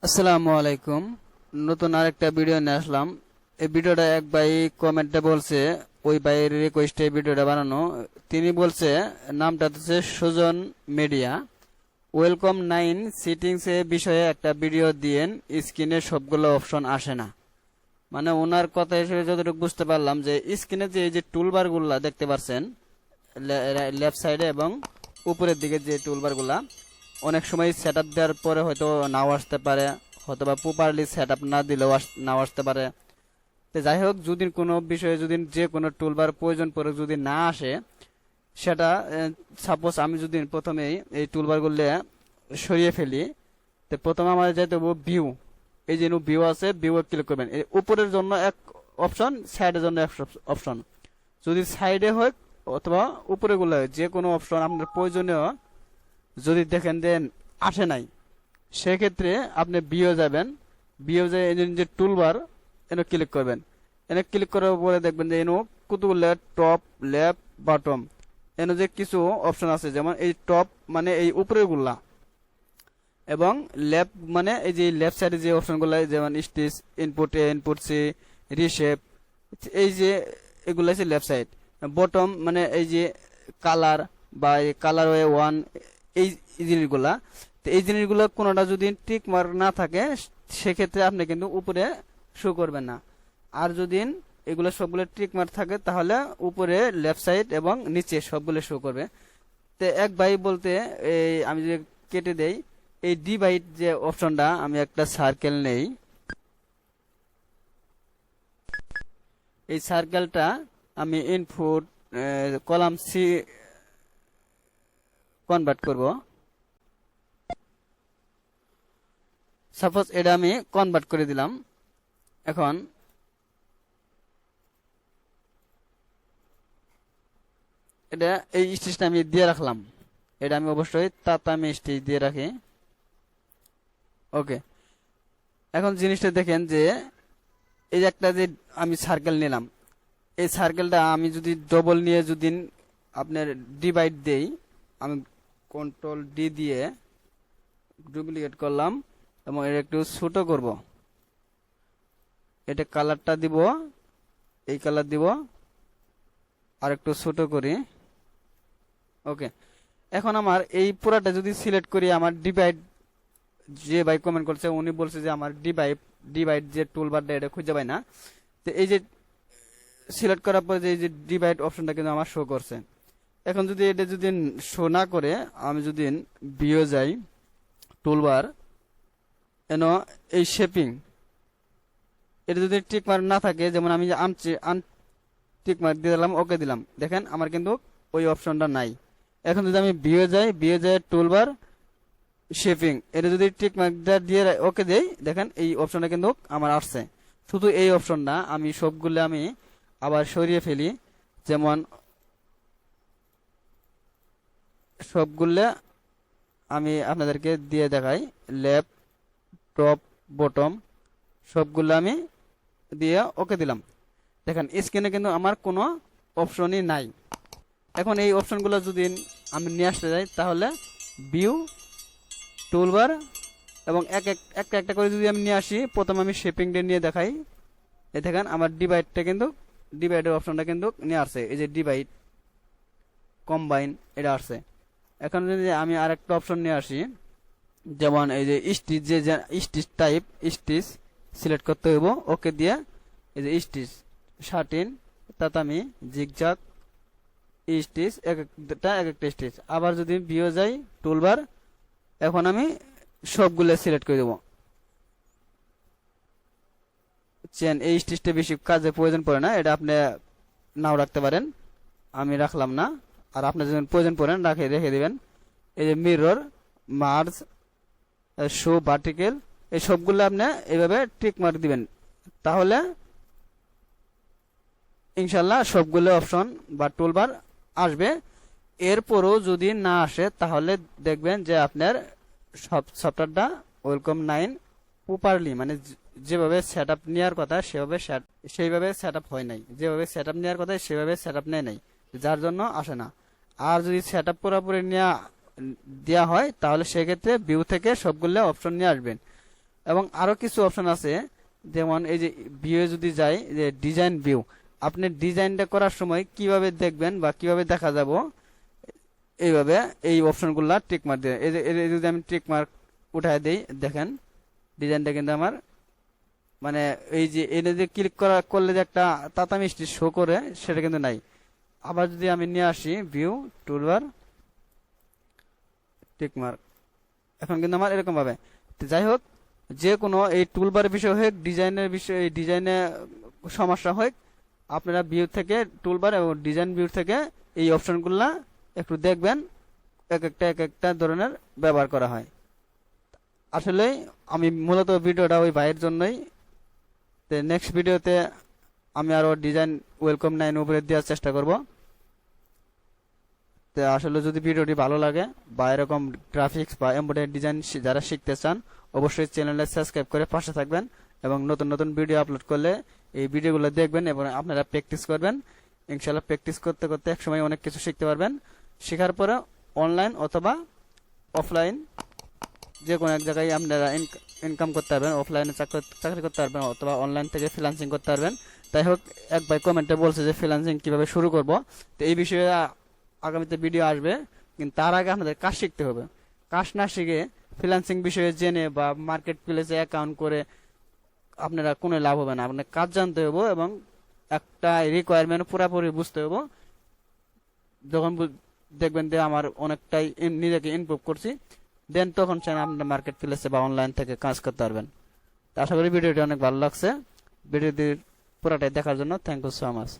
আসসালামু আলাইকুম। নতুন আরেকটা ভিডিও নিয়ে আসলাম। এই ভিডিওটা এক ভাই কমেন্টে বলছে, ওই ভাইয়ের রিকোয়েস্টে ভিডিওটা বানানো। তিনি বলছে, নামটা হচ্ছে সুজন মিডিয়া, ওয়েলকম 9 সিটিংস এ বিষয়ে একটা ভিডিও দিয়েন, স্ক্রিনে সবগুলো অপশন আসে না। মানে ওনার কথা হিসেবে যতটুকু বুঝতে পারলাম যে স্ক্রিনে যে এই যে টুলবার গুলা দেখতে পাচ্ছেন লেফট সাইডে এবং উপরের দিকে যে টুলবার গুলা অনেক সময় সেট আপ দেওয়ার পরে হয়তো নাও আসতে পারে, হয়তো বা প্রপারলি সেট আপ না দিলেও নাও আসতে পারে। তো যাই হোক, যদি কোনো বিষয়ে যদি যে কোনো টুলবার প্রয়োজন পড়ে যদি না আসে, সেটা সাপোজ আমি যদি প্রথমেই এই টুলবারগুলো সরিয়ে ফেলি, তো প্রথমে আমার যেতে হবে ভিউ। এই যে ভিউ আছে, ভিউ ক্লিক করবেন। এই উপরের জন্য এক অপশন, সাইডের জন্য এক অপশন। যদি সাইডে হয় অথবা উপরে গুলো যে কোনো অপশন আপনার প্রয়োজনীয় যদি দেখেন যে আসে নাই, সেক্ষেত্রে আপনি ভিউ যাবেন। ভিউ যে যে টুলবার এনে ক্লিক করবেন। এনে ক্লিক করার পরে দেখবেন যে এনে কতগুলো টপ, লেফট, বটম এনে যে কিছু অপশন আছে, যেমন এই টপ মানে এই উপরের গুলা, এবং লেফট মানে এই যে লেফট সাইডে যে অপশনগুলো, যেমন স্টিচ, ইনপুট এ, ইনপুট সি, রিশেপ, এই যে এগুলো আছে লেফট সাইড। বটম মানে এই যে কালার বা কালার ওয়ে ওয়ান, এই জিনিসগুলা। তো এই জিনিসগুলো কোনোটা যদি টিক মার্ক না থাকে, সেক্ষেত্রে আপনি কিন্তু উপরে শো করবেন না। আর যদি এগুলো সবগুলো টিক মার্ক থাকে, তাহলে উপরে লেফট সাইড এবং নিচে সবগুলো শো করবে। তো এক ভাই বলতে, এই আমি যদি কেটে দেই এই ডিভাইড যে অপশনটা, আমি একটা সার্কেল নেই, এই সার্কেলটা আমি ইনপুট কলাম সি কনভার্ট করব। সাপোজ এটা আমি কনভার্ট করে দিলাম। এখন এটা এই স্টিচটা আমি দিয়ে রাখলাম। এটা আমি অবশ্যই আমি স্টিচ দিয়ে রাখি। ওকে, এখন জিনিসটা দেখেন যে এই যে একটা যে আমি সার্কেল নিলাম, এই সার্কেলটা আমি যদি ডবল নিয়ে যদি আপনার ডিভাইড দেই, আমি কন্ট্রোল ডি দিয়ে ডুপ্লিকেট করলাম এবং এটা একটু ছোট করব। এটা কালারটা দিব, এই কালার দিব, আর একটু ছোট করি। ওকে, এখন আমার এই পুরাটা যদি সিলেক্ট করি, আমার ডিভাইড যে ভাই কমেন্ট করছে উনি বলছে যে আমার ডিভাইড যে টুলবারটা এটা খুঁজে পাই না। তো এই যে সিলেক্ট করার পর যে এই যে ডিভাইড অপশনটা কিন্তু আমার শো করছে। এখন যদি এটা যদি শো না করে, আমি যদি ভিউ যাই, টুলবার এন এই শেপিং, এটা যদি টিক মার্ক না থাকে, যেমন আমি টিক মার্ক দিয়ে দিলাম, ওকে দিলাম, দেখেন আমার কিন্তু ওই অপশনটা নাই। এখন যদি আমি ভিউ যাই টুলবার শেপিং, এটা যদি টিক মার্ক দিয়ে ওকে দেই, দেখেন এই অপশনটা কিন্তু আমার আসছে। শুধু এই অপশনটা আমি সবগুলো আমি আবার সরিয়ে ফেলি, যেমন সবগুলো আমি আপনাদেরকে দিয়ে দেখাই। লেফট, টপ, বটম সবগুলো আমি দিয়ে ওকে দিলাম। দেখেন স্ক্রিনে কিন্তু আমার কোনো অপশনই নাই। এখন এই অপশনগুলো যদি আমি নিয়ে আসতে যাই, তাহলে ভিউ, টুলবার এবং একটা একটা করে যদি আমি নিয়ে আসি, প্রথমে আমি শেপিং ডে নিয়ে দেখাই। এই দেখেন আমার ডিভাইডটা কিন্তু, ডিভাইডের অপশনটা কিন্তু নিয়ে আসছে। এই যে ডিভাইড, কম্বাইন, এটা আসছে। এখন যদি আমি আরেকটা অপশন নিয়ে আসি, যেমন এই যে স্টিচ, যে স্টিচ টাইপ স্টিচ সিলেক্ট করতে হইব, ওকে দিয়ে এই যে স্টিচ, শার্টিন, তাতামি, জিগজাগ স্টিচ, এক একটা স্টিচ। আবার যদি ভিউ যাই টুলবার, এখন আমি সবগুলো সিলেক্ট করে দেবো। চেন, এই স্টিচটা বেশি কাজে প্রয়োজন পড়ে না, এটা আপনি নাও রাখতে পারেন, আমি রাখলাম না। আর আপনি যদি প্রয়োজন পড়েন রেখে দিবেন। এই যে মিরর, মার্জ, শো ভার্টিক্যাল, এই সবগুলো আপনি এইভাবে টিক মার্ক দিবেন, তাহলে ইনশাল্লাহ সবগুলো অপশন বা টুলবার আসবে। এরপরও যদি না আসে, তাহলে দেখবেন যে আপনার সফটওয়্যারটা ওয়েলকম 9 প্রপারলি, মানে যেভাবে সেট আপ নেওয়ার কথা সেইভাবে সেট আপ হয় নাই, যেভাবে সেট আপ নেওয়ার কথা সেভাবে সেট আপ নেয় নাই, যার জন্য আসে না। আর যদি সেট আপ পুরোপুরি দেওয়া হয়, তাহলে সেক্ষেত্রে ভিউ থেকে সবগুলো অপশন নিয়ে আসবেন। এবং আরো কিছু অপশন আছে, যেমন এই যে ভিউ যদি যাই, যে ডিজাইন ভিউ, আপনি ডিজাইনটা করার সময় কিভাবে দেখবেন বা কিভাবে দেখা যাব, এইভাবে এই অপশনগুলা টিক মার্ক দিয়ে, এই যে যদি আমি টিক মার্ক উঠায় দেই, দেখেন ডিজাইনটা কিন্তু আমার মানে এই যে এটা যে ক্লিক করলে যে একটা তাতা মিষ্টি শো করে, সেটা কিন্তু নাই। আবার যদি আমি নিয়ে আসি ভিউ টুলবার টিক মার্ক, এখন কিন্তু আমার এরকম ভাবে। যাই হোক, যে কোনো এই টুলবারের বিষয় হোক, ডিজাইনের বিষয়, ডিজাইনে সমস্যা হোক, আপনারা ভিউ থেকে টুলবার এবং ডিজাইন ভিউ থেকে এই অপশনগুলা একটু দেখবেন, এক একটা ধরনের ব্যবহার করা হয়। আসলে আমি মূলত ভিডিওটা ওই ভাইয়ের জন্যই। নেক্সট ভিডিওতে আমি আরো ডিজাইন ওয়েলকাম 9 উপরে দেওয়ার চেষ্টা করব। তো আসলে যদি ভিডিওটি ভালো লাগে বা এরকম গ্রাফিক্স বা এমব্রয়ডারি ডিজাইন যারা শিখতে চান, অবশ্যই চ্যানেলটা সাবস্ক্রাইব করে পাশে থাকবেন এবং নতুন নতুন ভিডিও আপলোড করলে এই ভিডিওগুলো দেখবেন এবং আপনারা প্র্যাকটিস করবেন। ইনশাআল্লাহ প্র্যাকটিস করতে করতে একসময় অনেক কিছু শিখতে পারবেন। শেখার পরে অনলাইন অথবা অফলাইন যে কোনো এক জায়গায় আপনারা ইনকাম করতে পারবেন, অফলাইনে চাকরি করতে পারবেন অথবা অনলাইন থেকে ফ্রিল্যান্সিং করতে পারবেন। তাই হোক, এক ভাই কমেন্টে বলছে যে ফ্রিল্যান্সিং কিভাবে শুরু করব, তো এই বিষয়ে আগামীতে ভিডিও আসবে। কিন্তু তার আগে আপনাদের কাজ শিখতে হবে। কাজ না শিখে ফ্রিল্যান্সিং বিষয়ে জেনে বা মার্কেট প্লেসে অ্যাকাউন্ট করে আপনারা কোনো লাভ হবে না। আপনার কাজ জানতে হবে এবং একটা রিকোয়ারমেন্ট পুরোপুরি বুঝতে হবে। যখন দেখবেন যে আমার অনেকটাই নিজেকে ইমপ্রুভ করছি, দেন তখন আপনার মার্কেট প্লেসে বা অনলাইন থেকে কাজ করতে পারবেন। আশা করি ভিডিওটি অনেক ভালো লাগছে। ভিডিওটি পুরোটাই দেখার জন্য থ্যাংক ইউ সো মাচ।